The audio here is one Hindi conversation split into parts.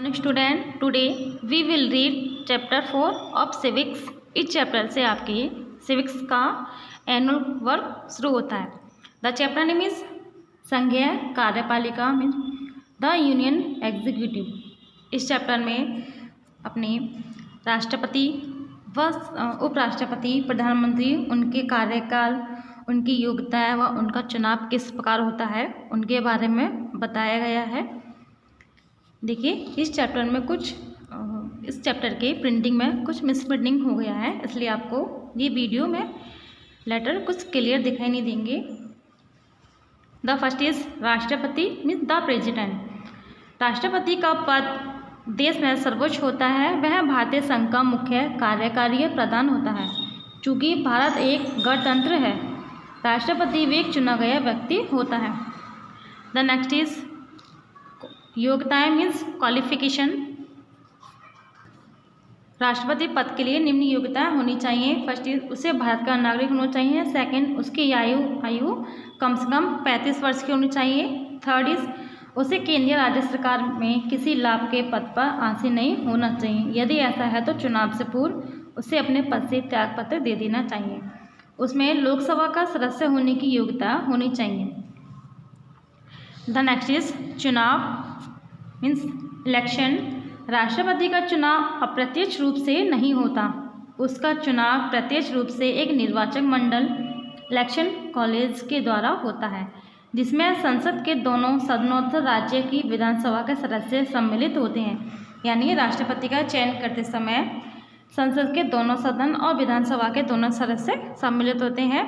Morning student, today we will read chapter 4 of civics. इस चैप्टर से आपके सिविक्स का एनुअल वर्क शुरू होता है। द चैप्टर नेम इज संघीय कार्यपालिका मीन्स द यूनियन एग्जीक्यूटिव। इस चैप्टर में अपने राष्ट्रपति व उपराष्ट्रपति, प्रधानमंत्री, उनके कार्यकाल, उनकी योग्यता व उनका चुनाव किस प्रकार होता है उनके बारे में बताया गया है। देखिए, इस चैप्टर में इस चैप्टर के प्रिंटिंग में कुछ मिसप्रिंटिंग हो गया है, इसलिए आपको ये वीडियो में लेटर कुछ क्लियर दिखाई नहीं देंगे। द फर्स्ट इज राष्ट्रपति मीन्स द प्रेसिडेंट। राष्ट्रपति का पद देश में सर्वोच्च होता है। वह भारतीय संघ का मुख्य कार्यकारी प्रधान होता है। चूँकि भारत एक गणतंत्र है, राष्ट्रपति एक चुना गया व्यक्ति होता है। द नेक्स्ट इज योग्यताएं मीन्स क्वालिफिकेशन। राष्ट्रपति पद के लिए निम्न योग्यताएं होनी चाहिए। फर्स्ट इज उसे भारत का नागरिक होना चाहिए। सेकंड, उसकी आयु कम से कम 35 वर्ष की होनी चाहिए। थर्ड इज उसे केंद्रीय राज्य सरकार में किसी लाभ के पद पर आसीन नहीं होना चाहिए। यदि ऐसा है तो चुनाव से पूर्व उसे अपने पद से त्यागपत्र दे देना चाहिए। उसमें लोकसभा का सदस्य होने की योग्यता होनी चाहिए। द नेक्स्ट इज चुनाव मीन्स इलेक्शन। राष्ट्रपति का चुनाव अप्रत्यक्ष रूप से नहीं होता। उसका चुनाव प्रत्यक्ष रूप से एक निर्वाचक मंडल इलेक्शन कॉलेज के द्वारा होता है, जिसमें संसद के दोनों सदनों तथा राज्य की विधानसभा के सदस्य सम्मिलित होते हैं। यानी राष्ट्रपति का चयन करते समय संसद के दोनों सदन और विधानसभा के दोनों सदस्य सम्मिलित होते हैं।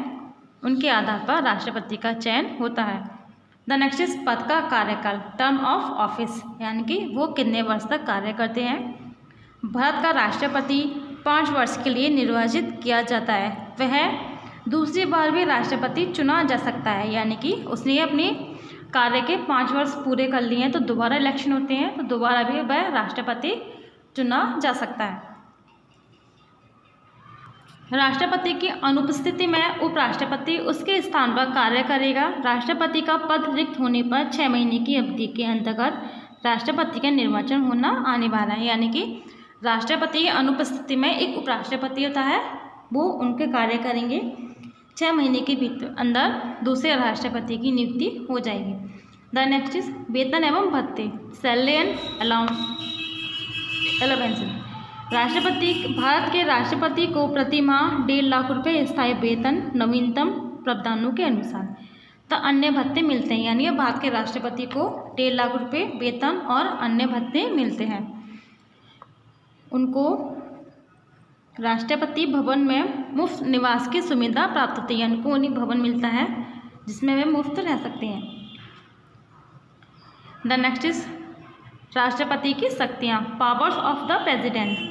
उनके आधार पर राष्ट्रपति का चयन होता है। द नेक्स्ट इज पद का कार्यकाल, टर्म ऑफ ऑफिस, यानी कि वो कितने वर्ष तक कार्य करते हैं। भारत का राष्ट्रपति 5 वर्ष के लिए निर्वाचित किया जाता है। वह दूसरी बार भी राष्ट्रपति चुना जा सकता है, यानी कि उसने अपने कार्य के 5 वर्ष पूरे कर लिए हैं तो दोबारा इलेक्शन होते हैं, तो दोबारा भी वह राष्ट्रपति चुना जा सकता है। राष्ट्रपति की अनुपस्थिति में उपराष्ट्रपति उसके स्थान पर कार्य करेगा। राष्ट्रपति का पद रिक्त होने पर 6 महीने की अवधि के अंतर्गत राष्ट्रपति का निर्वाचन होना अनिवार्य है। यानी कि राष्ट्रपति की अनुपस्थिति में एक उपराष्ट्रपति होता है, वो उनके कार्य करेंगे। 6 महीने के भीतर अंदर दूसरे राष्ट्रपति की नियुक्ति हो जाएगी। द नेक्स्ट इज वेतन एवं भत्ते, सैलरी एंड अलाउंस। भारत के राष्ट्रपति को प्रति माह 1.5 लाख रुपये स्थायी वेतन नवीनतम प्रावधानों के अनुसार तो अन्य भत्ते मिलते हैं। यानी भारत के राष्ट्रपति को 1.5 लाख रुपये वेतन और अन्य भत्ते मिलते हैं। उनको राष्ट्रपति भवन में मुफ्त निवास की सुविधा प्राप्त होती है। उनको उन्हीं भवन मिलता है जिसमें वे मुफ्त रह सकते हैं। द नेक्स्ट इज राष्ट्रपति की शक्तियाँ, पावर्स ऑफ द प्रेसिडेंट।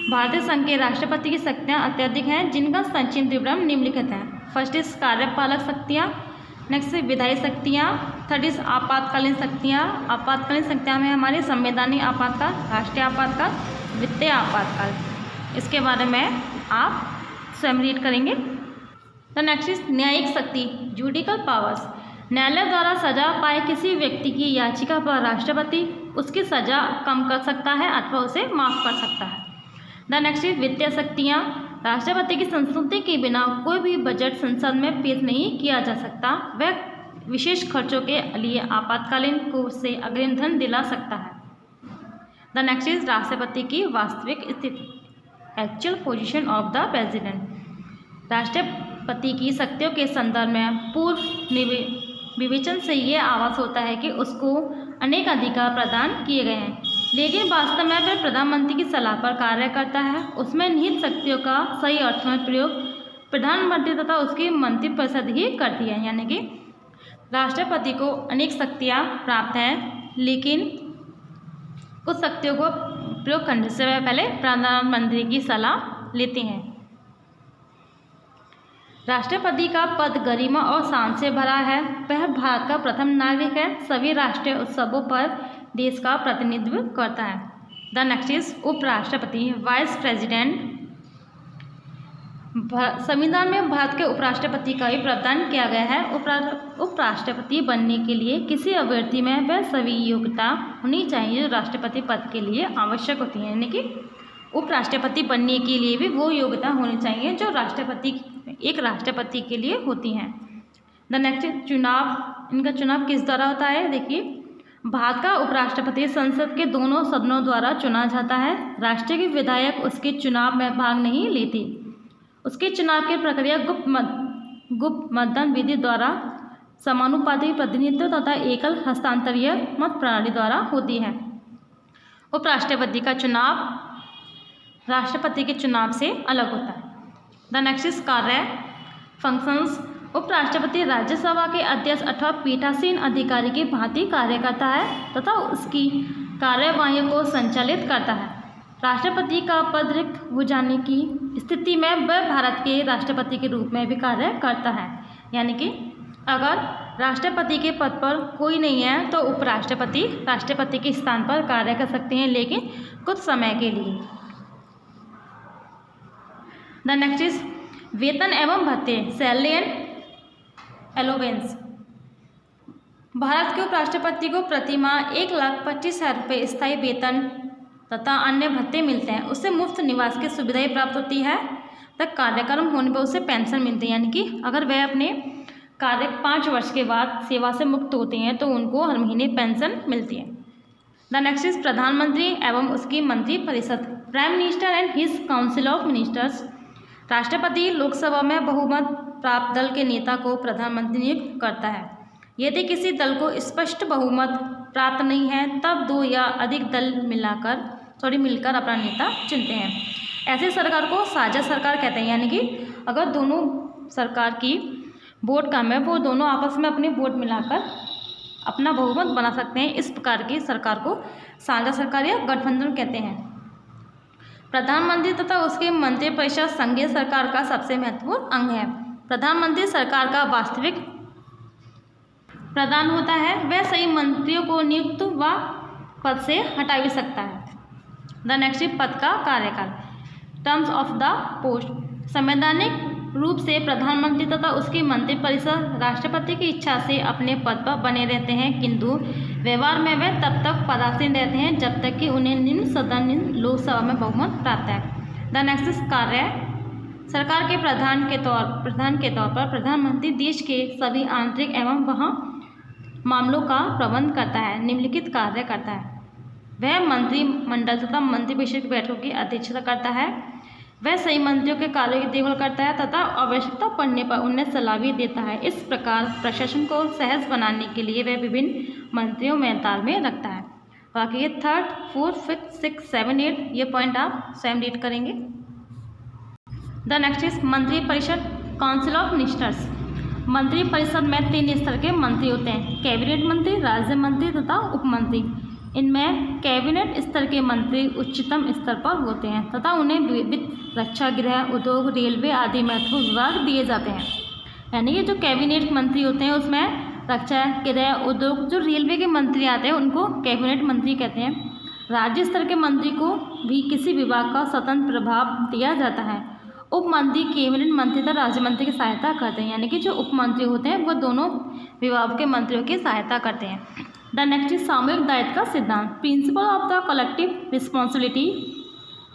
भारतीय संघ के राष्ट्रपति की शक्तियाँ अत्यधिक हैं, जिनका संक्षिप्त विवरण निम्नलिखित है। फर्स्ट इज कार्यपालक शक्तियाँ, नेक्स्ट विधायी शक्तियाँ, थर्ड इज आपातकालीन शक्तियाँ। आपातकालीन शक्तियाँ में हमारे संवैधानिक आपातकाल, राष्ट्रीय आपातकाल, वित्तीय आपातकाल। इसके बारे में आप स्वयं रीड करेंगे। द नेक्स्ट इज न्यायिक शक्ति, जुडिकल पावर्स। न्यायालय द्वारा सजा पाए किसी व्यक्ति की याचिका पर राष्ट्रपति उसकी सजा कम कर सकता है अथवा उसे माफ कर सकता है। द नेक्स्ट इज वित्तीय शक्तियाँ। राष्ट्रपति की संस्तुति के बिना कोई भी बजट संसद में पेश नहीं किया जा सकता। वह विशेष खर्चों के लिए आपातकालीन कोष से अग्रिम धन दिला सकता है। द नेक्स्ट इज राष्ट्रपति की वास्तविक स्थिति, actual position of the president. राष्ट्रपति की शक्तियों के संदर्भ में पूर्व विवेचन से ये आभास होता है कि उसको अनेक अधिकार प्रदान किए गए हैं, लेकिन वास्तव में वह प्रधानमंत्री की सलाह पर कार्य करता है। उसमें निहित शक्तियों का सही अर्थ में प्रयोग प्रधानमंत्री तथा उसकी मंत्रिपरिषद ही करती है। यानी कि राष्ट्रपति को अनेक शक्तियाँ प्राप्त हैं, लेकिन कुछ शक्तियों को प्रयोग करने से वह पहले प्रधानमंत्री की सलाह लेते हैं। राष्ट्रपति का पद गरिमा और शान से भरा है। वह भारत का प्रथम नागरिक है। सभी राष्ट्रीय उत्सवों पर देश का प्रतिनिधित्व करता है। द नेक्स्ट इज उपराष्ट्रपति, वाइस प्रेसिडेंट। संविधान में भारत के उपराष्ट्रपति का भी प्रावधान किया गया है। उपराष्ट्रपति बनने के लिए किसी अभ्यर्थी में वह सभी योग्यता होनी चाहिए जो राष्ट्रपति पद के लिए आवश्यक होती है, यानी कि उपराष्ट्रपति बनने के लिए भी वो योग्यता होनी चाहिए जो एक राष्ट्रपति के लिए होती हैं। द नेक्स्ट चुनाव, इनका चुनाव किस द्वारा होता है? देखिए, भारत का उपराष्ट्रपति संसद के दोनों सदनों द्वारा चुना जाता है। राष्ट्र के विधायक उसके चुनाव में भाग नहीं लेते। उसके चुनाव की प्रक्रिया गुप्त मतदान विधि द्वारा, समानुपातिक प्रतिनिधित्व तथा एकल हस्तांतरीय मत प्रणाली द्वारा होती है। उपराष्ट्रपति का चुनाव राष्ट्रपति के चुनाव से अलग होता है। द नेक्स्ट इज कार्य फंक्शंस। उपराष्ट्रपति राज्यसभा के अध्यक्ष अथवा पीठासीन अधिकारी की भांति कार्य करता है तथा उसकी कार्यवाहियों को संचालित करता है। राष्ट्रपति का पद रिक्त हो जाने की स्थिति में वह भारत के राष्ट्रपति के रूप में भी कार्य करता है, यानी कि अगर राष्ट्रपति के पद पर कोई नहीं है तो उपराष्ट्रपति राष्ट्रपति के स्थान पर कार्य कर सकते हैं, लेकिन कुछ समय के लिए। द नेक्स्ट इज वेतन एवं भत्ते, सैलरी एंड एलोवेंस। भारत के उपराष्ट्रपति को प्रति माह 1,25,000 रुपये स्थायी वेतन तथा अन्य भत्ते मिलते हैं। उससे मुफ्त निवास की सुविधाएं प्राप्त होती है तक कार्यक्रम होने पर उसे पेंशन मिलती है, यानी कि अगर वह अपने कार्य 5 वर्ष के बाद सेवा से मुक्त होते हैं तो उनको हर महीने पेंशन मिलती है। द नेक्स्ट इज प्रधानमंत्री एवं उसकी मंत्री परिषद, prime minister and his council of ministers. राष्ट्रपति लोकसभा में बहुमत प्राप्त दल के नेता को प्रधानमंत्री नियुक्त करता है। यदि किसी दल को स्पष्ट बहुमत प्राप्त नहीं है तब 2 या अधिक दल मिलकर अपना नेता चुनते हैं। ऐसे सरकार को साझा सरकार कहते हैं, यानी कि अगर दोनों सरकार की वोट कम है वो दोनों आपस में अपने वोट मिलाकर अपना बहुमत बना सकते हैं। इस प्रकार की सरकार को साझा सरकार या गठबंधन कहते हैं। प्रधानमंत्री तथा उसके मंत्रिपरिषद संघीय सरकार का सबसे महत्वपूर्ण अंग है। प्रधानमंत्री सरकार का वास्तविक प्रधान होता है। वह सही मंत्रियों को नियुक्त व पद से हटा भी सकता है। द नेक्स्ट पद का कार्यकाल, टर्म्स ऑफ द पोस्ट। संवैधानिक रूप से प्रधानमंत्री तथा उसकी मंत्रिपरिषद राष्ट्रपति की इच्छा से अपने पद पर बने रहते हैं, किंतु व्यवहार में वे तब तक पदासीन रहते हैं जब तक कि उन्हें निम्न सदन लोकसभा में बहुमत प्राप्त है। द नेक्स्ट इज कार्य। सरकार के प्रधान के तौर पर प्रधानमंत्री देश के सभी आंतरिक एवं वहाँ मामलों का प्रबंध करता है, निम्नलिखित कार्य करता है। वह मंत्रिमंडल तथा मंत्रिपरिषद की बैठकों की अध्यक्षता करता है। वह सही मंत्रियों के कार्यों की देखभाल करता है तथा आवश्यकता पड़ने पर उन्हें सलाह भी देता है। इस प्रकार प्रशासन को सहज बनाने के लिए वह विभिन्न मंत्रियों में तालमेल रखता है। बाकी ये 3rd, 4th, 5th, 6th, 7, 8 ये पॉइंट आप स्वयं रीड करेंगे। द नेक्स्ट इज मंत्रिपरिषद, काउंसिल ऑफ मिनिस्टर्स। मंत्रिपरिषद में 3 स्तर के मंत्री होते हैं, कैबिनेट मंत्री, राज्य मंत्री तथा उप मंत्री। इनमें कैबिनेट स्तर के मंत्री उच्चतम स्तर पर होते हैं तथा उन्हें वित्त, रक्षा, गृह, उद्योग, रेलवे आदि महत्वपूर्ण विभाग दिए जाते हैं। यानी कि जो कैबिनेट मंत्री होते हैं उसमें रक्षा, गृह, उद्योग, जो रेलवे के मंत्री आते हैं उनको कैबिनेट मंत्री कहते हैं। राज्य स्तर के मंत्री को भी किसी विभाग का स्वतंत्र प्रभाव दिया जाता है। उप मंत्री कैबिनेट मंत्री तथा राज्य मंत्री की सहायता करते हैं, यानी कि जो उप मंत्री होते हैं वो दोनों विभाग के मंत्रियों की सहायता करते हैं। द नेक्स्ट इज सामूहिक दायित्व का सिद्धांत, principle of the collective responsibility.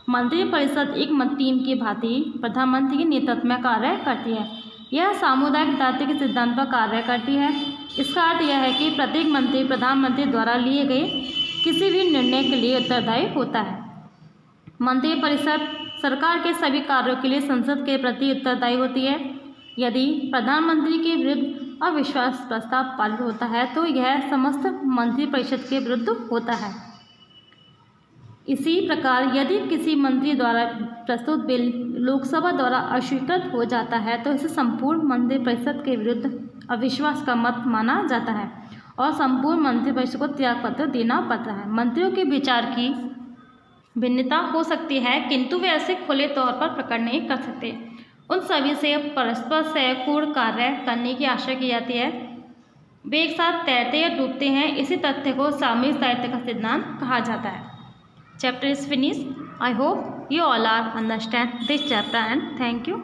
मंत्रिपरिषद एक टीम की भांति प्रधानमंत्री के नेतृत्व में कार्य करती है। यह सामुदायिक दायित्व के सिद्धांत पर कार्य करती है। इसका अर्थ यह है कि प्रत्येक मंत्री प्रधानमंत्री द्वारा लिए गए किसी भी निर्णय के लिए उत्तरदायी होता है। मंत्रिपरिषद सरकार के सभी कार्यों के लिए संसद के प्रति उत्तरदायी होती है। यदि प्रधानमंत्री के विरुद्ध अविश्वास प्रस्ताव पारित होता है तो यह समस्त मंत्रिपरिषद के विरुद्ध होता है। इसी प्रकार यदि किसी मंत्री द्वारा प्रस्तुत बिल लोकसभा द्वारा अस्वीकृत हो जाता है तो इसे संपूर्ण मंत्रिपरिषद के विरुद्ध अविश्वास का मत माना जाता है और संपूर्ण मंत्रिपरिषद को त्यागपत्र देना पड़ता है। मंत्रियों के विचार की भिन्नता हो सकती है किंतु वे ऐसे खुले तौर पर प्रकट नहीं कर सकते। उन सभी से परस्पर सहपूर्ण कार्य करने की आशा की जाती है। वे एक साथ तैरते या डूबते हैं। इसी तथ्य को सामूहिक दायित्व का सिद्धांत कहा जाता है। Chapter is finish. I hope you all are understand this chapter and thank you.